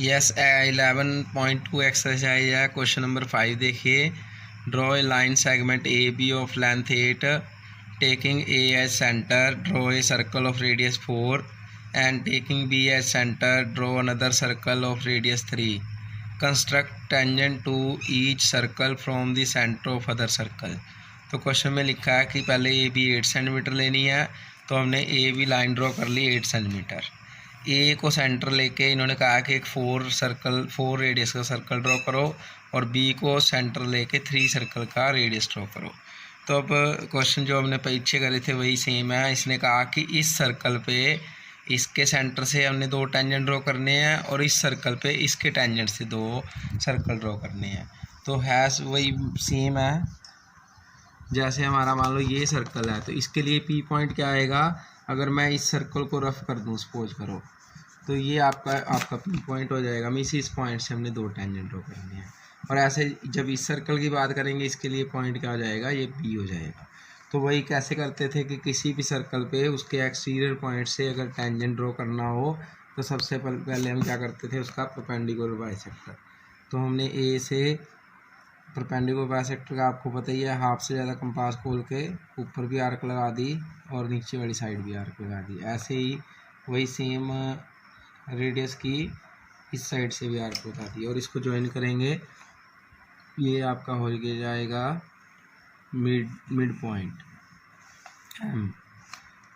Yes 11.2 exercise है। Question number 5 देखिए। Draw a line segment A B of length 8 taking A as centre draw a circle of radius 4 and taking B as centre draw another circle of radius 3 construct tangent to each circle from the centre of other circle. तो question में लिखा है कि पहले A B 8 centimetre लेनी है, तो हमने ए बी लाइन ड्रॉ कर ली 8 सेंटीमीटर। ए को सेंटर लेके इन्होंने कहा कि एक 4 रेडियस का सर्कल ड्रॉ करो और बी को सेंटर लेके 3 सर्कल का रेडियस ड्रॉ करो। तो अब क्वेश्चन जो हमने पीछे करे थे वही सेम है। इसने कहा कि इस सर्कल पे इसके सेंटर से हमने 2 टेंजेंट ड्रॉ करने हैं और इस सर्कल पे इसके टेंजेंट से 2 सर्कल ड्रॉ करने हैं। तो है वही सेम है। जैसे हमारा मान लो ये सर्कल है, तो इसके लिए पी पॉइंट क्या आएगा। अगर मैं इस सर्कल को रफ कर दूं सपोज करो, तो ये आपका पी पॉइंट हो जाएगा। मीन्स इस पॉइंट से हमने 2 टेंजेंट ड्रॉ करने हैं। और ऐसे जब इस सर्कल की बात करेंगे, इसके लिए पॉइंट क्या हो जाएगा, ये पी हो जाएगा। तो वही कैसे करते थे कि किसी भी सर्कल पे उसके एक्सटीरियर पॉइंट से अगर टेंजेंट ड्रॉ करना हो, तो सबसे पहले हम क्या करते थे, उसका परपेंडिकुलर बाइसेक्टर। तो हमने ए से परपेंडिकुलर बाइसेक्टर का आपको पता ही है, हाफ से ज़्यादा कंपास खोल के ऊपर भी आर्क लगा दी और नीचे वाली साइड भी आर्क लगा दी। ऐसे ही वही सेम रेडियस की इस साइड से भी आर्क लगा दी और इसको ज्वाइन करेंगे। ये आपका हो जाएगा मिड पॉइंट एम।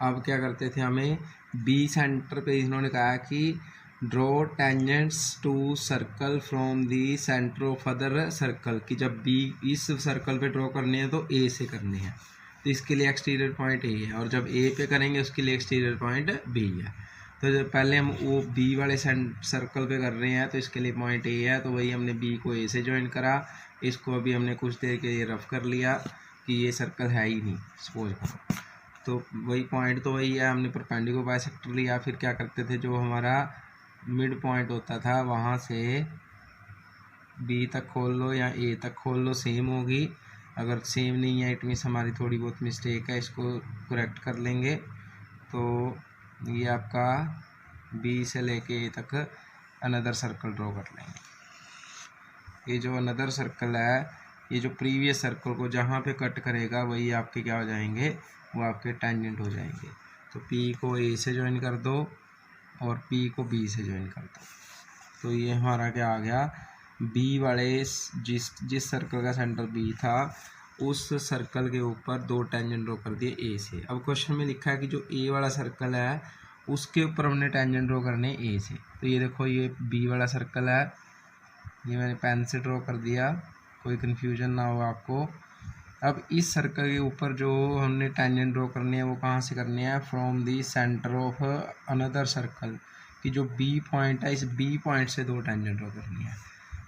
अब क्या करते थे, हमें बी सेंटर पे इन्होंने कहा कि draw tangents to circle from the centre of other circle, कि जब बी इस सर्कल पे ड्रॉ करने हैं तो ए से करने हैं, तो इसके लिए एक्सटीरियर पॉइंट ए है। और जब ए पे करेंगे उसके लिए एक्सटीरियर पॉइंट बी है। तो जब पहले हम वो बी वाले सर्कल पे कर रहे हैं तो इसके लिए पॉइंट ए है, तो वही हमने बी को ए से ज्वाइन करा। इसको अभी हमने कुछ देर के लिए रफ कर लिया कि ये सर्कल है ही नहीं सपोज करो। तो वही पॉइंट तो वही है, हमने परपेंडिकुलर बाइसेक्टर लिया। फिर क्या करते थे, जो हमारा मिड पॉइंट होता था वहाँ से बी तक खोल लो या ए तक खोल लो, सेम होगी। अगर सेम नहीं है इट मीन्स हमारी थोड़ी बहुत मिस्टेक है, इसको करेक्ट कर लेंगे। तो ये आपका बी से लेके ए तक अनदर सर्कल ड्रॉ कर लेंगे। ये जो अनदर सर्कल है, ये जो प्रीवियस सर्कल को जहाँ पे कट करेगा वही आपके क्या हो जाएंगे, वो आपके टेंजेंट हो जाएंगे। तो पी को ए से ज्वाइन कर दो और पी को बी से ज्वाइन कर दो। तो ये हमारा क्या आ गया, बी वाले जिस सर्कल का सेंटर बी था उस सर्कल के ऊपर 2 टेंजेंट ड्रॉ कर दिए ए से। अब क्वेश्चन में लिखा है कि जो ए वाला सर्कल है उसके ऊपर हमने टेंजेंट ड्रॉ करने ए से। तो ये देखो, ये बी वाला सर्कल है, ये मैंने पेन से ड्रॉ कर दिया, कोई कन्फ्यूजन ना हो आपको। अब इस सर्कल के ऊपर जो हमने टेंजेंट ड्रॉ करनी है वो कहाँ से करनी है, from the centre of another circle, कि जो बी पॉइंट है इस बी पॉइंट से 2 टेंजेंट ड्रॉ करनी है।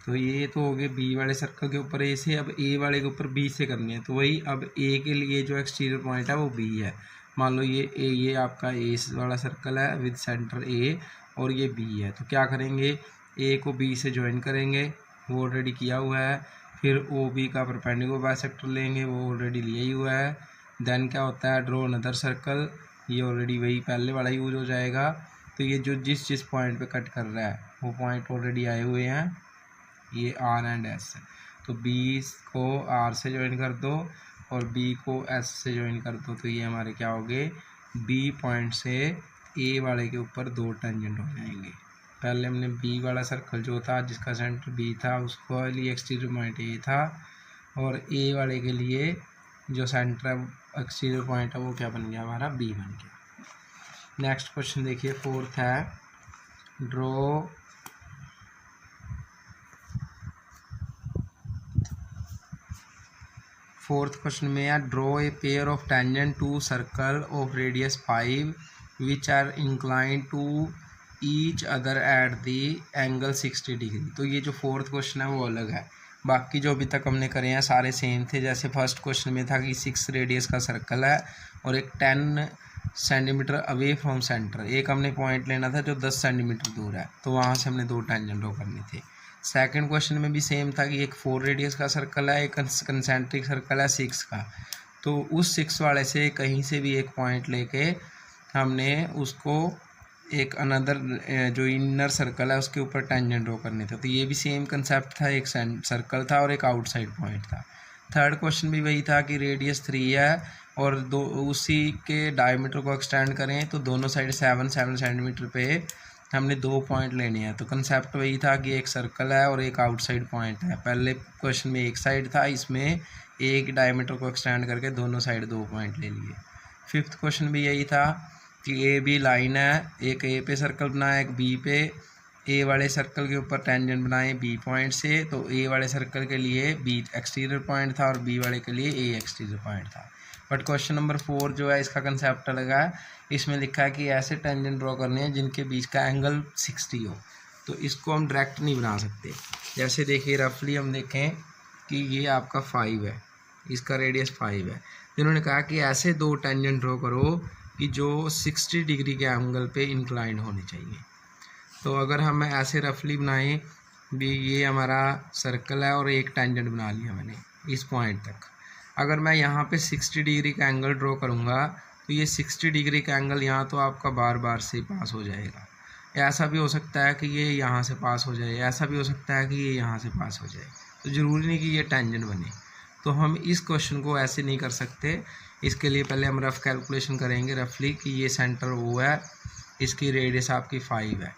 तो ये तो हो गए बी वाले सर्कल के ऊपर ए से। अब ए वाले के ऊपर बी से करनी है, तो वही अब ए के लिए जो एक्सटीरियर पॉइंट है वो बी है। मान लो ये आपका ए वाला सर्कल है विद सेंटर ए और ये बी है। तो क्या करेंगे, ए को बी से ज्वाइन करेंगे, वो ऑलरेडी किया हुआ है। फिर ओ बी का परपेंडिकुलर बाइसेक्टर लेंगे, वो ऑलरेडी लिया ही हुआ है। देन क्या होता है, ड्रॉ अनदर सर्कल, ये ऑलरेडी वही पहले वाला यूज हो जाएगा। तो ये जो जिस पॉइंट पे कट कर रहा है वो पॉइंट ऑलरेडी आए हुए हैं, ये आर एंड एस है। तो बी को आर से ज्वाइन कर दो और बी को एस से ज्वाइन कर दो। तो ये हमारे क्या हो गए, बी पॉइंट से ए वाले के ऊपर 2 टेंजेंट हो जाएंगे। पहले हमने बी वाला सर्कल जो था जिसका सेंटर बी था उसको लिए एक्सटीरियर पॉइंट ए था, और ए वाले के लिए जो सेंटर है एक्सटीरियर पॉइंट है वो क्या बन गया, हमारा बी बन गया। नेक्स्ट क्वेश्चन देखिए, 4th है, ड्रॉ फोर्थ क्वेश्चन में है, draw a pair of tangent to circle of radius 5 which are inclined to each other at the angle 60 degree. तो ये जो 4th क्वेश्चन है वो अलग है, बाकी जो अभी तक हमने करे हैं सारे सेम थे। जैसे फर्स्ट क्वेश्चन में था कि 6 रेडियस का सर्कल है और एक 10 सेंटीमीटर अवे फ्रॉम सेंटर, एक हमने पॉइंट लेना था जो 10 सेंटीमीटर दूर है, तो वहाँ से हमने 2 टेंजेंट ड्रॉ करने थे। सेकंड क्वेश्चन में भी सेम था कि एक 4 रेडियस का सर्कल है, एक कंसेंट्रिक सर्कल है 6 का। तो उस 6 वाले से कहीं से भी एक पॉइंट लेके हमने उसको एक अनदर जो इनर सर्कल है उसके ऊपर टेंजेंट ड्रॉ करने थे। तो ये भी सेम कंसेप्ट था, एक सर्कल था और एक आउटसाइड पॉइंट था। थर्ड क्वेश्चन भी वही था कि रेडियस 3 है और दो उसी के डायमीटर को एक्सटेंड करें तो दोनों साइड 7 सेंटीमीटर पे हमने 2 पॉइंट लेने हैं। तो कंसेप्ट वही था कि एक सर्कल है और एक आउटसाइड पॉइंट है। पहले क्वेश्चन में एक साइड था, इसमें एक डायमीटर को एक्सटेंड करके दोनों साइड 2 पॉइंट ले लिए। फिफ्थ क्वेश्चन भी यही था कि ए बी लाइन है, एक ए पे सर्कल बनाया एक बी पे, ए वाले सर्कल के ऊपर टेंजेंट बनाए बी पॉइंट से। तो ए वाले सर्कल के लिए बी एक्सटीरियर पॉइंट था और बी वाले के लिए ए एक्सटीरियर पॉइंट था। बट क्वेश्चन नंबर 4 जो है इसका कंसेप्ट अलग है। इसमें लिखा है कि ऐसे टेंजेंट ड्रॉ करने हैं जिनके बीच का एंगल 60 हो। तो इसको हम डायरेक्ट नहीं बना सकते। जैसे देखिए रफली हम देखें कि ये आपका 5 है, इसका रेडियस 5 है। इन्होंने कहा कि ऐसे 2 टेंजेंट ड्रॉ करो कि जो 60 डिग्री के एंगल पे इंक्लाइन होने चाहिए। तो अगर हम ऐसे रफली बनाएं भी, ये हमारा सर्कल है और एक टेंजेंट बना लिया मैंने इस पॉइंट तक। अगर मैं यहाँ पे 60 डिग्री का एंगल ड्रॉ करूँगा तो ये 60 डिग्री का एंगल यहाँ तो आपका बार बार से पास हो जाएगा। ऐसा भी हो सकता है कि ये यहाँ से पास हो जाए, ऐसा भी हो सकता है कि ये यहाँ से पास हो जाए। तो ज़रूरी नहीं कि ये टेंजेंट बने। तो हम इस क्वेश्चन को ऐसे नहीं कर सकते। इसके लिए पहले हम रफ कैलकुलेशन करेंगे रफली कि ये सेंटर O है, इसकी रेडियस आपकी 5 है।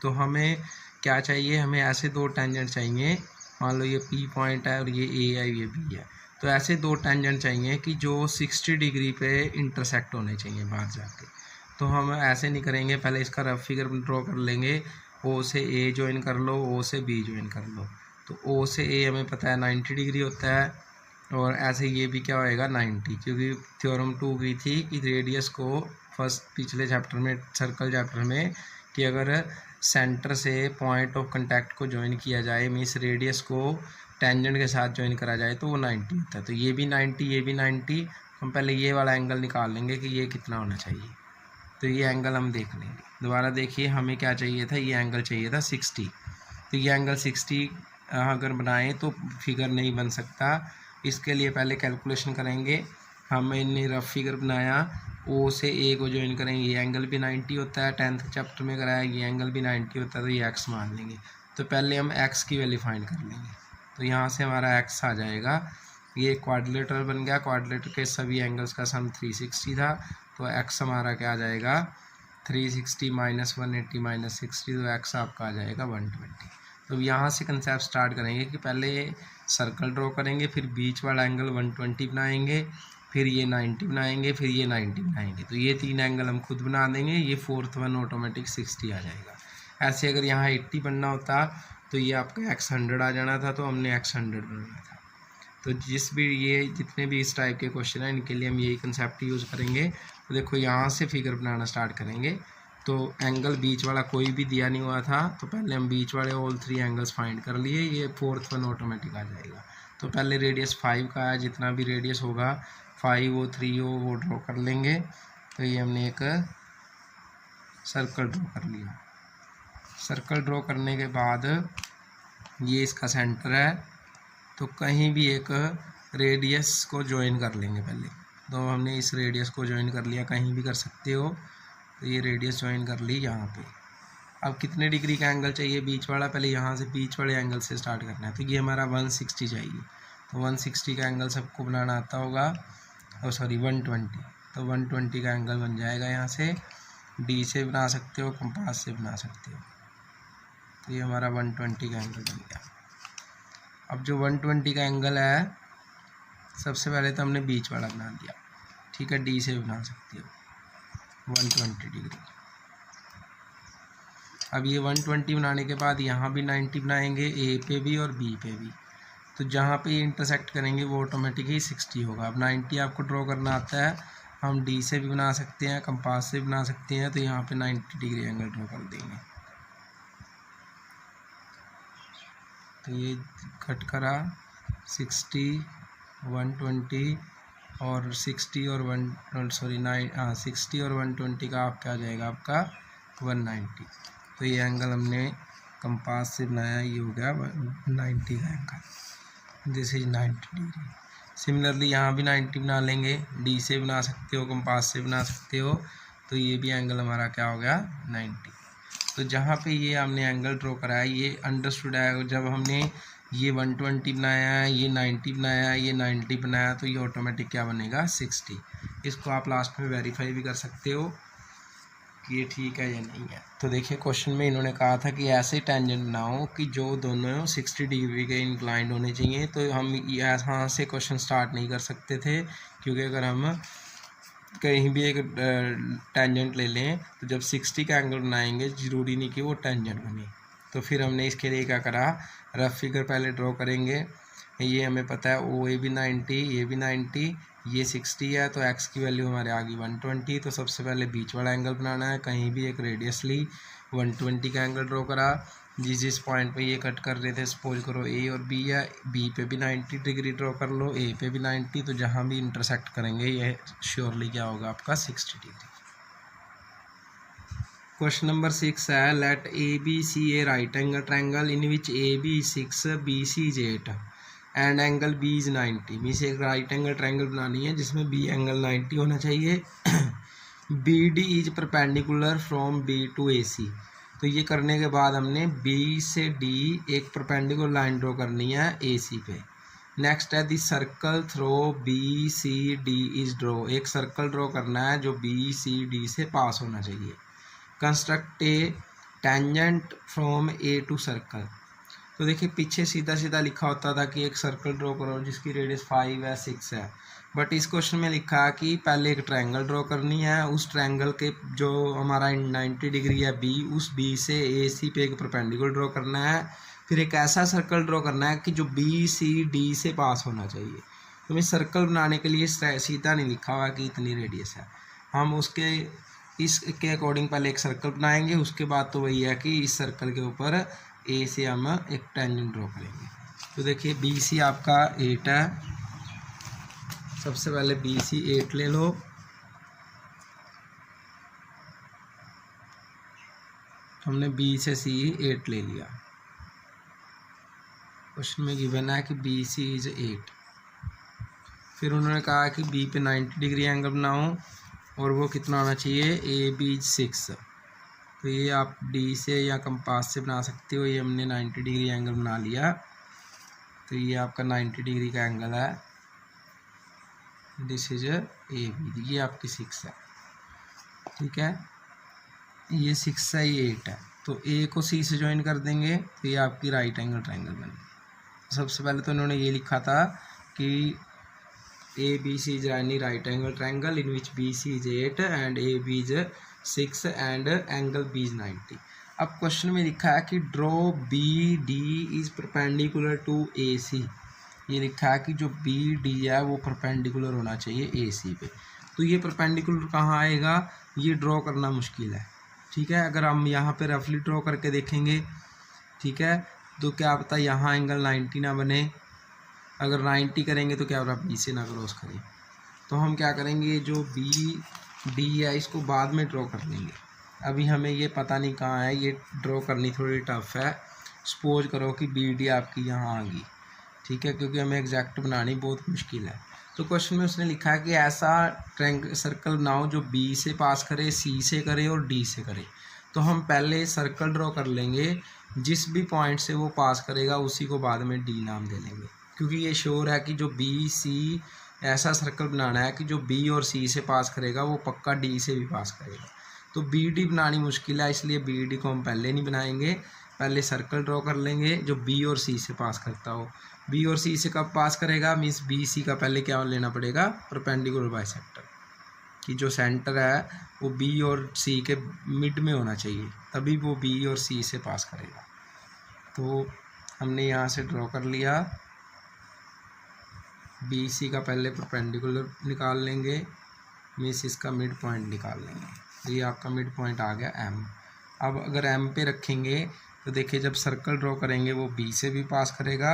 तो हमें क्या चाहिए, हमें ऐसे 2 टेंजेंट चाहिए। मान लो ये P पॉइंट है और ये A है, ये B है। तो ऐसे 2 टेंजेंट चाहिए कि जो 60 डिग्री पे इंटरसेक्ट होने चाहिए बाहर जाके। तो हम ऐसे नहीं करेंगे, पहले इसका रफ फिगर ड्रॉ कर लेंगे। O से A ज्वाइन कर लो, O से B ज्वाइन कर लो। तो O से A हमें पता है 90 डिग्री होता है और ऐसे ये भी क्या होएगा 90, क्योंकि थ्योरम 2 की थी कि रेडियस को फर्स्ट पिछले चैप्टर में सर्कल चैप्टर में कि अगर सेंटर से पॉइंट ऑफ कांटेक्ट को ज्वाइन किया जाए मीन्स रेडियस को टेंजेंट के साथ ज्वाइन करा जाए तो वो 90 होता है। तो ये भी 90, ये भी 90। हम पहले ये वाला एंगल निकाल लेंगे कि ये कितना होना चाहिए। तो ये एंगल हम देख लेंगे। दोबारा देखिए हमें क्या चाहिए था, ये एंगल चाहिए था 60। तो ये एंगल 60 अगर बनाएं तो फिगर नहीं बन सकता। इसके लिए पहले कैलकुलेशन करेंगे। हमने रफ फिगर बनाया, O से A को ज्वाइन करेंगे, ये एंगल भी 90 होता है, 10th चैप्टर में कराया, ये एंगल भी 90 होता है। तो ये x मान लेंगे। तो पहले हम x की वैल्यू फाइंड कर लेंगे। तो यहाँ से हमारा x आ जाएगा, ये क्वाड्रिलेटरल बन गया। क्वाड्रिलेटर के सभी एंगल्स का सम 360 था। तो x हमारा क्या आ जाएगा 360 माइनस 180 माइनस 60, तो x आपका आ जाएगा 120। तो यहाँ से कंसेप्ट स्टार्ट करेंगे कि पहले सर्कल ड्रॉ करेंगे, फिर बीच वाला एंगल 120 बनाएंगे, फिर ये 90 बनाएंगे, फिर ये 90 बनाएंगे। तो ये 3 एंगल हम खुद बना देंगे, ये 4th वन ऑटोमेटिक 60 आ जाएगा। ऐसे अगर यहाँ 80 बनना होता तो ये आपका x 100 आ जाना था, तो हमने x 100 बनाना था। तो जितने भी इस टाइप के क्वेश्चन हैं इनके लिए हम यही कंसेप्ट यूज़ करेंगे। तो देखो यहाँ से फिगर बनाना स्टार्ट करेंगे। तो एंगल बीच वाला कोई भी दिया नहीं हुआ था, तो पहले हम बीच वाले ऑल 3 एंगल्स फाइंड कर लिए, ये 4th वन ऑटोमेटिक आ जाएगा। तो पहले रेडियस 5 का है, जितना भी रेडियस होगा 5 हो 3 हो वो ड्रॉ कर लेंगे। तो ये हमने एक सर्कल ड्रॉ कर लिया। सर्कल ड्रॉ करने के बाद ये इसका सेंटर है, तो कहीं भी एक रेडियस को ज्वाइन कर लेंगे पहले। तो हमने इस रेडियस को ज्वाइन कर लिया, कहीं भी कर सकते हो। तो ये रेडियस ज्वाइन कर ली यहाँ पे। अब कितने डिग्री का एंगल चाहिए बीच वाला, पहले यहाँ से बीच वाले एंगल से स्टार्ट करना है। तो ये हमारा 160 चाहिए। तो 160 का एंगल सबको बनाना आता होगा, और सॉरी 120। तो 120 का एंगल बन जाएगा। यहाँ से डी से बना सकते हो, कंपास से बना सकते हो। तो ये हमारा 120 का एंगल बन गया। अब जो 120 का एंगल है, सबसे पहले तो हमने बीच वाला बना दिया, ठीक है। डी से भी बना सकते हो 120 डिग्री। अब ये 120 बनाने के बाद यहाँ भी 90 बनाएंगे, ए पे भी और बी पे भी। तो जहाँ पे ये इंटरसेक्ट करेंगे वो ऑटोमेटिक ही 60 होगा। अब 90 आपको ड्रॉ करना आता है, हम डी से भी बना सकते हैं, कंपास से बना सकते हैं। तो यहाँ पे 90 डिग्री एंगल ड्रॉ कर देंगे। तो ये कट करा 60 120 और 60 और 60 और 120 का आपका आ जाएगा आपका 190। तो ये एंगल हमने कंपास से बनाया, ये हो गया 90 का angle. This is 90 degree. Similarly यहाँ भी 90 बना लेंगे, डी से बना सकते हो, कंपास से बना सकते हो। तो ये भी एंगल हमारा क्या हो गया 90। तो जहाँ पे ये हमने एंगल ड्रॉ करा है ये अंडरस्टूड है। जब हमने ये 120 बनाया है, ये 90 बनाया है, ये 90 बनाया, तो ये ऑटोमेटिक क्या बनेगा 60। इसको आप लास्ट में वेरीफाई भी कर सकते हो कि ये ठीक है या नहीं है। तो देखिए क्वेश्चन में इन्होंने कहा था कि ऐसे टेंजेंट बनाओ कि जो दोनों 60 डिग्री के इंक्लाइंड होने चाहिए। तो हम यहाँ से क्वेश्चन स्टार्ट नहीं कर सकते थे, क्योंकि अगर हम कहीं भी एक टेंजेंट ले लें तो जब 60 का एंगल बनाएंगे ज़रूरी नहीं कि वो टेंजेंट बने। तो फिर हमने इसके लिए क्या करा, रफ फिगर पहले ड्रॉ करेंगे। ये हमें पता है ओ ए भी 90, ये भी 90, ये 60 है, तो एक्स की वैल्यू हमारे आ गई 120। तो सबसे पहले बीच वाला एंगल बनाना है, कहीं भी एक रेडियसली 120 का एंगल ड्रॉ करा। जिस पॉइंट पे ये कट कर रहे थे, सपोज करो ए और बी है, बी पे भी 90 डिग्री ड्रॉ कर लो, ए पे भी 90, तो जहाँ भी इंटरसेक्ट करेंगे ये श्योरली क्या होगा आपका 60 डिग्री। क्वेश्चन नंबर 6 है, let A B C a right angle triangle in which A B is 6, B C is 8 and angle B is 90। Means एक राइट एंगल ट्रायंगल बनानी है जिसमें बी एंगल 90 होना चाहिए। B D is perpendicular from B to A C. तो ये करने के बाद हमने बी से डी एक परपेंडिकुलर लाइन ड्रॉ करनी है ए सी पे। नेक्स्ट है the circle through B C D is draw. एक सर्कल ड्रॉ करना है जो बी सी डी से पास होना चाहिए। Construct a tangent from A to circle. तो देखिए पीछे सीधा सीधा लिखा होता था कि एक सर्कल ड्रॉ करो जिसकी रेडियस 5 है 6 है, बट इस क्वेश्चन में लिखा है कि पहले एक ट्रायंगल ड्रॉ करनी है, उस ट्रायंगल के जो हमारा 90 डिग्री है बी, उस बी से ए सी पे एक परपेंडिकुलर ड्रॉ करना है। फिर एक ऐसा सर्कल ड्रॉ करना है कि जो बी सी डी से पास होना चाहिए। तो मैं सर्कल बनाने के लिए सीधा नहीं लिखा हुआ कि इतनी रेडियस है, हम उसके इसके अकॉर्डिंग पहले एक सर्कल बनाएंगे, उसके बाद तो वही है कि इस सर्कल के ऊपर ए से हम एक टेंजेंट ड्रॉ करेंगे। तो देखिए बी सी आपका 8 है, सबसे पहले बी सी 8 ले लो। हमने बी से सी 8 ले लिया। क्वेश्चन में गिवन है कि बी सी इज 8। फिर उन्होंने कहा कि बी पे 90 डिग्री एंगल बनाओ और वो कितना होना चाहिए, ए बी इज 6। तो ये आप डी से या कंपास से बना सकते हो। ये हमने 90 डिग्री एंगल बना लिया। तो ये आपका 90 डिग्री का एंगल है, दिस इज ए बी। ये आपकी 6 है, ठीक है, ये 6 है, ये 8 है। तो ए को सी से ज्वाइन कर देंगे तो ये आपकी राइट एंगल ट्रायंगल बनेगी। सबसे पहले तो उन्होंने ये लिखा था कि A B C is any right angle triangle in which B C is 8 and A B is 6 and angle B is 90। अब क्वेश्चन में लिखा है कि draw B D is perpendicular to A C. ये लिखा है कि जो बी डी है वो परपेंडिकुलर होना चाहिए ए सी पे। तो ये परपेंडिकुलर कहाँ आएगा, ये ड्रॉ करना मुश्किल है, ठीक है। अगर हम यहाँ पे रफली ड्रॉ करके देखेंगे, ठीक है, तो क्या पता यहाँ एंगल 90 ना बने। अगर 90 करेंगे तो क्या पता बी से ना क्रॉस करें। तो हम क्या करेंगे, जो बी डी है इसको बाद में ड्रॉ कर लेंगे। अभी हमें ये पता नहीं कहाँ है, ये ड्रॉ करनी थोड़ी टफ है। सपोज करो कि बी डी आपकी यहाँ आ गई, ठीक है, क्योंकि हमें एग्जैक्ट बनानी बहुत मुश्किल है। तो क्वेश्चन में उसने लिखा है कि ऐसा सर्कल बनाओ जो बी से पास करे, सी से करे और डी से करे। तो हम पहले सर्कल ड्रॉ कर लेंगे, जिस भी पॉइंट से वो पास करेगा उसी को बाद में डी नाम दे लेंगे, क्योंकि ये श्योर है कि जो बी सी ऐसा सर्कल बनाना है कि जो बी और सी से पास करेगा वो पक्का डी से भी पास करेगा। तो बी डी बनानी मुश्किल है, इसलिए बी डी को हम पहले नहीं बनाएंगे, पहले सर्कल ड्रॉ कर लेंगे जो बी और सी से पास करता हो। बी और सी से कब पास करेगा, मीन्स बी सी का पहले क्या लेना पड़ेगा, परपेंडिकुलर बाइसेक्टर, कि जो सेंटर है वो बी और सी के मिड में होना चाहिए, तभी वो बी और सी से पास करेगा। तो हमने यहाँ से ड्रॉ कर लिया, बी सी का पहले परपेंडिकुलर निकाल लेंगे, मीन्स इसका मिड पॉइंट निकाल लेंगे। ये आपका मिड पॉइंट आ गया एम। अब अगर एम पे रखेंगे तो देखिए जब सर्कल ड्रॉ करेंगे वो बी से भी पास करेगा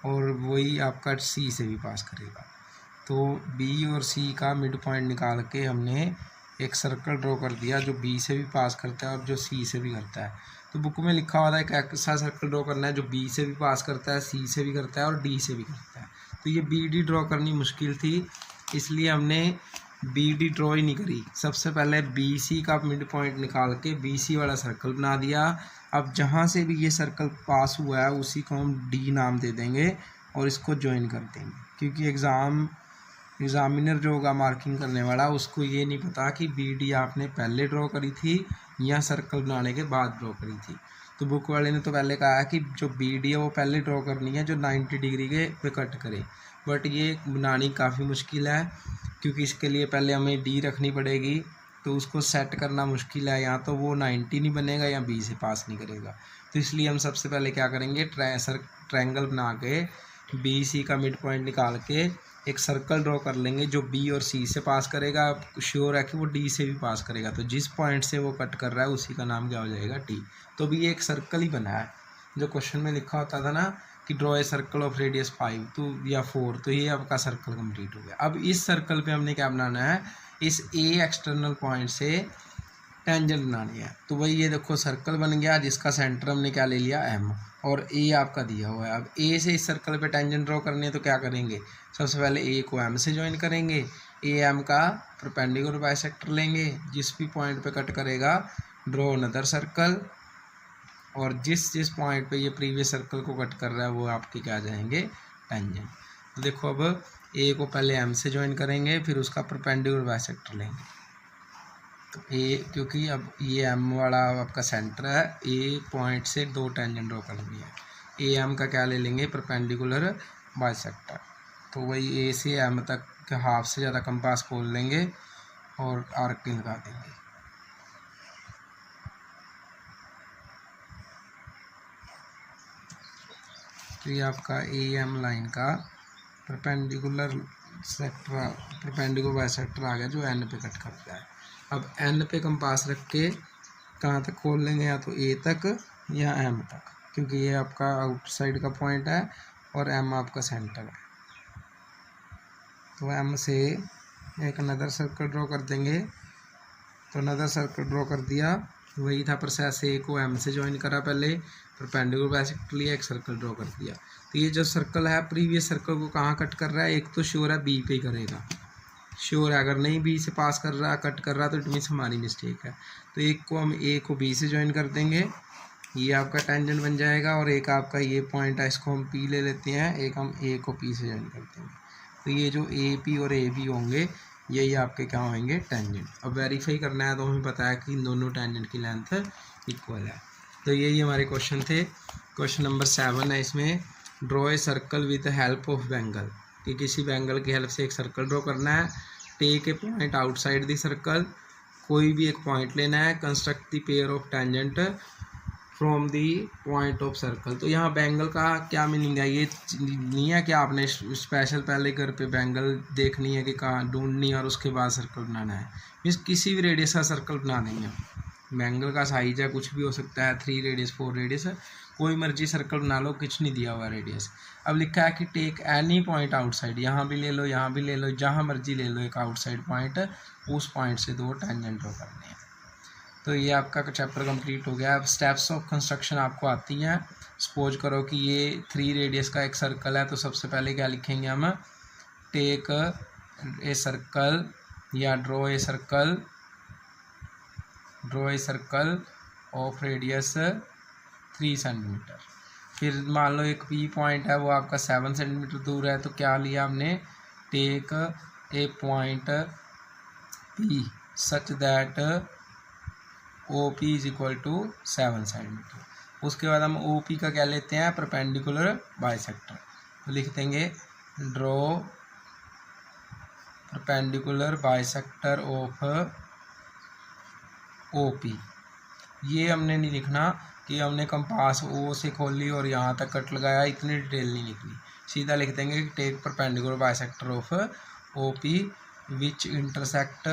और वही आपका सी से भी पास करेगा। तो बी और सी का मिड पॉइंट निकाल के हमने एक सर्कल ड्रॉ कर दिया जो बी से भी पास करता है और जो सी से भी करता है। तो बुक में लिखा हुआ था एक ऐसा सर्कल ड्रॉ करना है जो बी से भी पास करता है, सी से भी करता है और डी से भी करता है। तो ये बी डी ड्रॉ करनी मुश्किल थी, इसलिए हमने बी डी ड्रॉ ही नहीं करी। सबसे पहले बी सी का मिड पॉइंट निकाल के बी सी वाला सर्कल बना दिया। अब जहाँ से भी ये सर्कल पास हुआ है उसी को हम डी नाम दे देंगे और इसको ज्वाइन कर देंगे, क्योंकि एग्ज़ामिनर जो होगा मार्किंग करने वाला उसको ये नहीं पता कि बी डी आपने पहले ड्रॉ करी थी या सर्कल बनाने के बाद ड्रॉ करी थी। तो बुक वाले ने तो पहले कहा है कि जो बी डी है वो पहले ड्रॉ करनी है जो 90 डिग्री के पे कट करे, बट ये बनानी काफ़ी मुश्किल है क्योंकि इसके लिए पहले हमें डी रखनी पड़ेगी, तो उसको सेट करना मुश्किल है। या तो वो 90 नहीं बनेगा या बी से पास नहीं करेगा। तो इसलिए हम सबसे पहले क्या करेंगे, ट्रायंगल बना के बी सी का मिड पॉइंट निकाल के एक सर्कल ड्रॉ कर लेंगे जो बी और सी से पास करेगा। श्योर है कि वो डी से भी पास करेगा, तो जिस पॉइंट से वो कट कर रहा है उसी का नाम क्या हो जाएगा, डी। तो भी ये एक सर्कल ही बना है। जो क्वेश्चन में लिखा होता था ना कि draw a circle of radius 5 तो या 4, तो ये आपका सर्कल कंप्लीट हो गया। अब इस सर्कल पे हमने क्या बनाना है, इस ए एक्सटर्नल पॉइंट से टेंजेंट बनानी है। तो भाई ये देखो सर्कल बन गया जिसका सेंटर हमने क्या ले लिया, एम, और ए आपका दिया हुआ है। अब ए से इस सर्कल पे टेंजेंट ड्रॉ करनी है तो क्या करेंगे, सबसे पहले ए को एम से ज्वाइन करेंगे, ए एम का परपेंडिकुलर बाइसेक्टर लेंगे, जिस भी पॉइंट पे कट करेगा ड्रॉ अनदर सर्कल, और जिस पॉइंट पे ये प्रीवियस सर्कल को कट कर रहा है वो आपके क्या आ जाएंगे, टेंजेंट। तो देखो अब ए को पहले एम से ज्वाइन करेंगे फिर उसका परपेंडिकुलर बाइसेक्टर लेंगे। तो ए, क्योंकि अब ये एम वाला आपका सेंटर है, ए पॉइंट से 2 टेंजेंट ड्रॉ करनी है, ए एम का क्या ले लेंगे, परपेंडिकुलर बाइसेक्टर। तो वही ए से एम तक हाफ से ज़्यादा कंपास खोल लेंगे और आर्क लगा देंगे। तो ये आपका ए एम लाइन का परपेंडिकुलर बाइसेक्टर आ गया जो एन पे कट करता है। अब एन पे कंपास रख के कहाँ तक खोल लेंगे, या तो ए तक या एम तक, क्योंकि ये आपका आउटसाइड का पॉइंट है और एम आपका सेंटर है। तो एम से एक नदर सर्कल ड्रॉ कर देंगे। तो नदर सर्कल ड्रॉ कर दिया, वही था प्रोसेस, ए को एम से ज्वाइन करा, पहले परपेंडिकुलर बाइसेक्टर लिया, एक सर्कल ड्रॉ कर दिया। तो ये जो सर्कल है प्रीवियस सर्कल को कहाँ कट कर रहा है, एक तो श्योर है बी पे ही करेगा, श्योर है। अगर नहीं बी से पास कर रहा, कट कर रहा, तो इट मीन्स हमारी मिस्टेक है। तो एक को हम ए को बी से ज्वाइन कर देंगे, ये आपका टेंजेंट बन जाएगा, और एक आपका ये पॉइंट है इसको हम पी ले लेते हैं, एक हम ए को पी से ज्वाइन कर देंगे। तो ये जो ए पी और ए बी होंगे यही आपके क्या होंगे, टेंजेंट। अब वेरीफाई करना है तो हमें पता है कि इन दोनों टेंजेंट की लेंथ इक्वल है। तो यही हमारे क्वेश्चन थे। क्वेश्चन नंबर 7 है, इसमें draw a circle with help of bangle, कि किसी बैंगल की हेल्प से एक सर्कल ड्रॉ करना है। Take a point outside the circle, कोई भी एक पॉइंट लेना है। Construct the pair of tangent from the point of circle. तो यहाँ बैंगल का क्या मीनिंग है, ये नहीं है कि आपने स्पेशल पहले घर पे बैंगल देखनी है कि कहाँ ढूंढनी है और उसके बाद सर्कल बनाना है। मीन्स किसी भी रेडियस का सर्कल बना देंगे। बैंगल का साइज है कुछ भी हो सकता है, 3 रेडियस 4 रेडियस, कोई मर्जी सर्कल बना लो, कुछ नहीं दिया हुआ रेडियस। अब लिखा है कि टेक एनी पॉइंट आउटसाइड, यहाँ भी ले लो, यहाँ भी ले लो, जहाँ मर्जी ले लो एक आउटसाइड पॉइंट, उस पॉइंट से 2 टेंजेंट ड्रॉ करने हैं। तो ये आपका चैप्टर कंप्लीट हो गया। अब स्टेप्स ऑफ कंस्ट्रक्शन आपको आती हैं। सपोज करो कि ये 3 रेडियस का एक सर्कल है, तो सबसे पहले क्या लिखेंगे हम, टेक ए सर्कल या draw a circle of radius 3 centimetre. फिर मान लो एक पी पॉइंट है वो आपका 7 सेंटीमीटर दूर है, तो क्या लिया हमने, take a point P such that O P is equal to 7 centimetre. उसके बाद हम ओ पी का क्या लेते हैं, परपेंडिकुलर बाइसेक्टर। तो लिख देंगे draw perpendicular bisector of O P. ये हमने नहीं लिखना कि हमने कंपास ओ से खोल ली और यहाँ तक कट लगाया, इतनी डिटेल नहीं लिखनी। सीधा लिख देंगे कि take perpendicular bisector of O P which intersect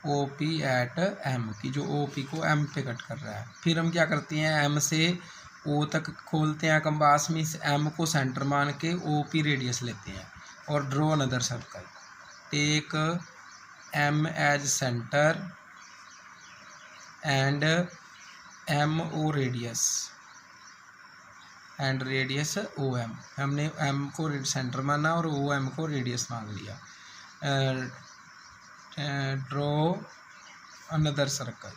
O P at M, की जो ओ पी को एम पे कट कर रहा है। फिर हम क्या करते हैं, एम से ओ तक खोलते हैं कंपास, मीन्स एम को सेंटर मान के ओ पी रेडियस लेते हैं, और draw another circle, take M as centre and M O radius and radius O M. हमने एम को सेंटर माना और ओ एम को रेडियस मान लिया। ड्रॉ अनदर सर्कल,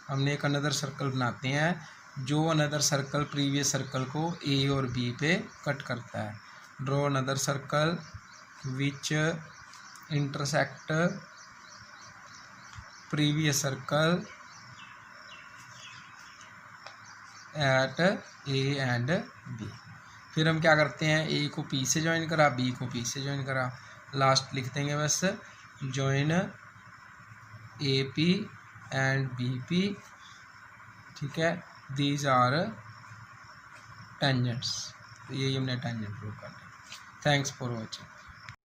हमने एक अनदर सर्कल बनाते हैं जो अनदर सर्कल प्रीवियस सर्कल को ए और बी पे कट करता है। Draw another circle which intersect previous circle at A and B. फिर हम क्या करते हैं, ए को पी से ज्वाइन करा, बी को पी से ज्वाइन करा, लास्ट लिख देंगे बस join A P and B P, ठीक है। दीज आर टेंजेंट्स, तो यही हमने टेंजेंट प्रूव करना है। Thanks for watching.